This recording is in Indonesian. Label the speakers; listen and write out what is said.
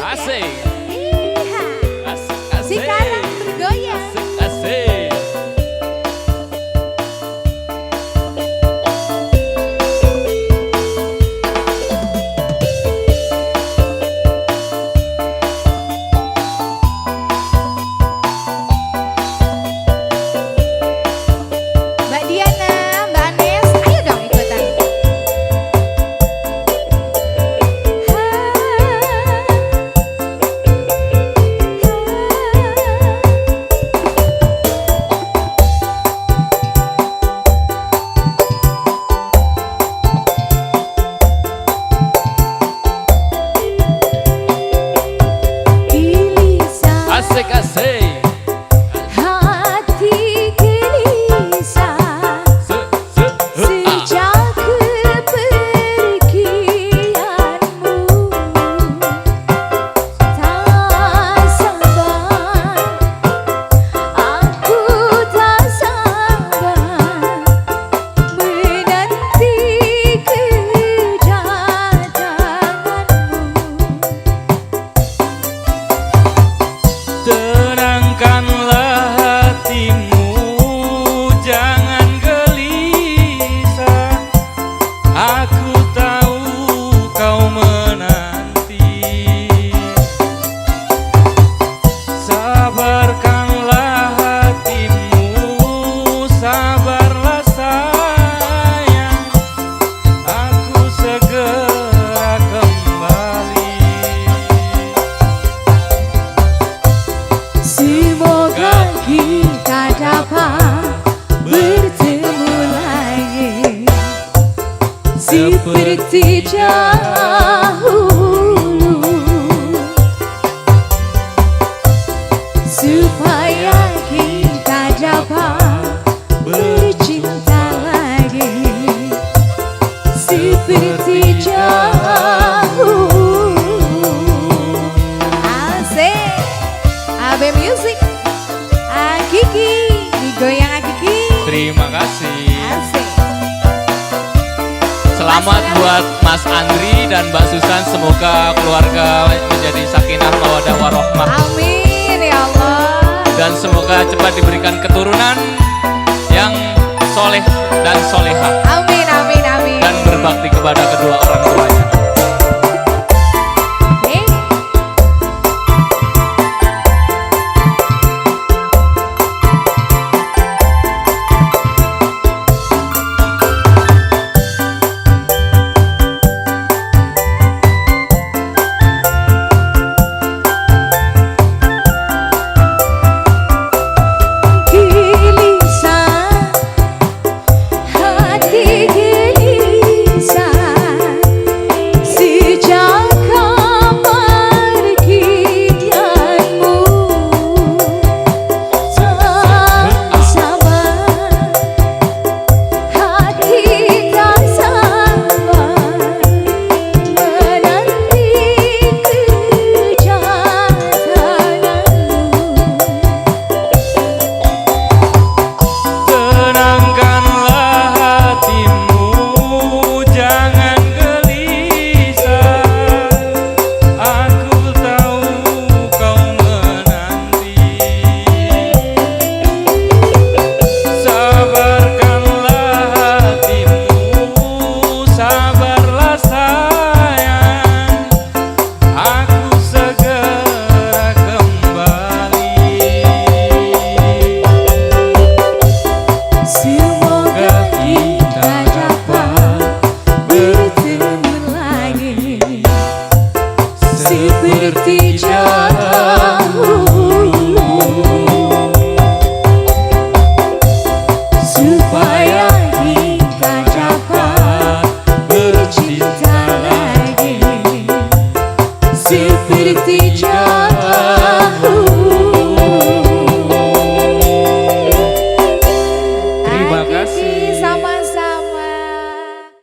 Speaker 1: Asik.
Speaker 2: Iya.
Speaker 1: Asik,
Speaker 2: Si
Speaker 1: asik.
Speaker 2: Karang bergoyang.
Speaker 1: Asik, asik.
Speaker 2: Mbak Diana, Mbak Anes, ayo dong ikutan. Gelisah
Speaker 1: Asik, asik.
Speaker 2: hati gelisah
Speaker 1: Se, se, ah.
Speaker 2: sejak kepergianmu. Tak sabar, aku tak sabar menanti kedatanganmu.
Speaker 1: Tenangkanlah hatimu, jangan gelisah. Aku tahu kau menanti. Sabarkanlah hatimu, sabarlah sayang. Aku segera kembali.
Speaker 2: Semoga kita dapat bertemu lagi seperti dahulu, supaya kita dapat bercinta lagi seperti dahulu. Asik. AB Music, Kiki, digoyang Kiki.
Speaker 1: Terima kasih.
Speaker 2: Asik.
Speaker 1: Selamat buat Mas Andri dan Mbak Susan. Semoga keluarga menjadi sakinah mawaddah warohmah.
Speaker 2: Amin ya Allah.
Speaker 1: Dan semoga cepat diberikan keturunan yang soleh dan soleha.
Speaker 2: Amin, amin, amin.
Speaker 1: Dan berbakti kepada kedua orang tuanya.
Speaker 2: Oke. Gelisah hati gelisah sejak kepergianmu. Tak sabar, hati tak sabar menanti kedatanganmu.
Speaker 1: Tenangkanlah hatimu, jangan gelisah. Aku tahu kau menanti. Sabarkanlah hatimu, sabarlah sayang. Aku segera kembali.
Speaker 2: Semoga kita dapat bertemu lagi seperti dahulu, supaya kita dapat bercinta lagi seperti dahulu.